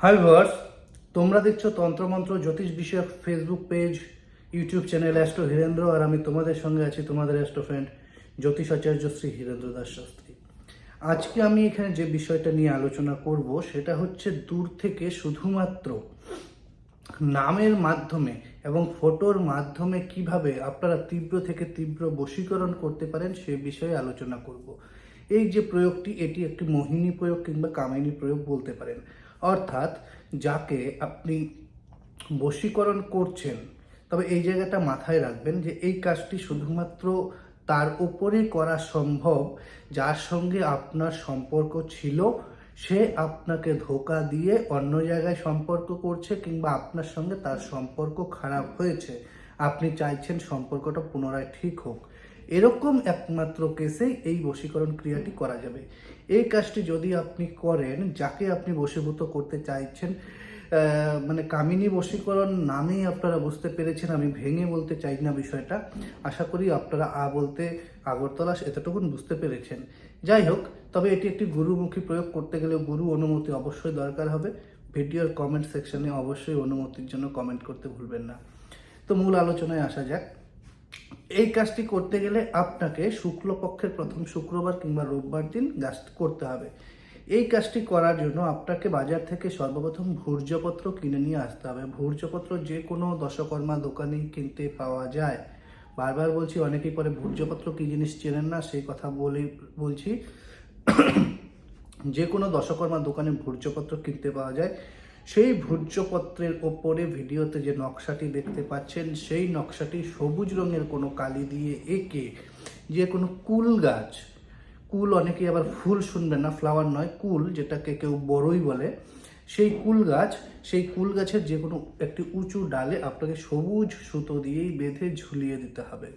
Hi viewers, তোমরা দেখছো তন্ত্রমন্ত্র জ্যোতিষ বিষয়ক Facebook page, YouTube channel astro Hirendra. আর আমি তোমাদের সঙ্গে আছি, তোমাদের অ্যাস্ট্রো ফ্রেন্ড জ্যোতিষ আচার্য শ্রী হীরেন্দ্র দাস শাস্ত্রী। আজকে আমি এখানে যে বিষয়টা নিয়ে আলোচনা করব সেটা হচ্ছে দূর থেকে শুধুমাত্র নামের মাধ্যমে এবং ফটোর মাধ্যমে কিভাবে আপনারা তীব্র থেকে তীব্র বশীকরণ করতে পারেন সে বিষয়ে আলোচনা করব। এই যে প্রয়োগটি, এটি একটি মোহিনী প্রয়োগ কিংবা কামিনী প্রয়োগ বলতে পারেন। অর্থাৎ যাকে আপনি বশীকরণ করছেন, তবে এই জায়গাটা মাথায় রাখবেন যে এই কাজটি শুধুমাত্র তার উপরেই করা সম্ভব যার সঙ্গে আপনার সম্পর্ক ছিল, সে আপনাকে ধোঁকা দিয়ে অন্য জায়গায় সম্পর্ক করছে কিংবা আপনার সঙ্গে তার সম্পর্ক খারাপ হয়েছে, আপনি চাইছেন সম্পর্কটা পুনরায় ঠিক হোক। এরকম একমাত্র কেসেই এই বশীকরণ ক্রিয়াটি করা যাবে। এই কাজটি যদি আপনি করেন, যাকে আপনি বশীভূত করতে চাইছেন, মানে কামিনী বশীকরণ নামেই আপনারা বুঝতে পেরেছেন, আমি ভেঙে বলতে চাই না বিষয়টা। আশা করি আপনারা বলতে আগরতলা এতটুকুন বুঝতে পেরেছেন। যাই হোক, তবে এটি একটি গুরুমুখী প্রয়োগ করতে গেলে গুরু অনুমতি অবশ্যই দরকার হবে। ভিডিওর কমেন্ট সেকশনে অবশ্যই অনুমতির জন্য কমেন্ট করতে ভুলবেন না। তো মূল আলোচনায় আসা যাক। এই কাজটি করতে গেলে আপনাকে শুক্লপক্ষের প্রথম শুক্রবার কিংবা রোববার দিন কাজটি করতে হবে। এই কাজটি করার জন্য আপনাকে বাজার থেকে সর্বপ্রথম ভূর্জপত্র কিনে নিয়ে আসতে হবে। ভূর্জপত্র যে কোনো দশকর্মা দোকানেই কিনতে পাওয়া যায়। বারবার বলছি, অনেকেই পরে ভূর্জপত্র কী জিনিস চেনেন না, সেই কথা বলছি। যে কোনো দশকর্মা দোকানে ভূর্জপত্র কিনতে পাওয়া যায়। সেই ভূর্জপত্রের ওপরে ভিডিওতে যে নকশাটি দেখতে পাচ্ছেন, সেই নকশাটি সবুজ রঙের কোনো কালি দিয়ে এঁকে যে কোনো কুল গাছ, কুল অনেকেই আবার ফুল শুনবেন না, ফ্লাওয়ার নয়, কুল যেটাকে কেউ বড়ই বলে, সেই কুল গাছের যে কোনো একটি উঁচু ডালে আপনাকে সবুজ সুতো দিয়েই বেঁধে ঝুলিয়ে দিতে হবে।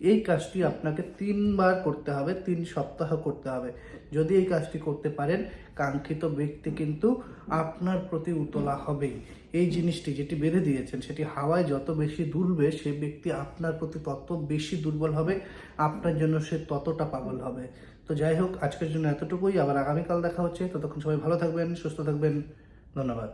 এই কাজটি আপনাকে 3 বার করতে হবে, 3 সপ্তাহ করতে হবে। যদি এই কাজটি করতে পারেন, কাঙ্ক্ষিত ব্যক্তি কিন্তু আপনার প্রতি উতলা হবেই। এই জিনিসটি যেটি বেঁধে দিয়েছেন সেটি হাওয়ায় যত বেশি দুলবে, সে ব্যক্তি আপনার প্রতি তত বেশি দুর্বল হবে, আপনার জন্য সে ততটা পাগল হবে। তো যাই হোক, আজকের জন্য এতটুকুই। আবার আগামীকাল দেখা হচ্ছে। ততক্ষণ সবাই ভালো থাকবেন, সুস্থ থাকবেন। ধন্যবাদ।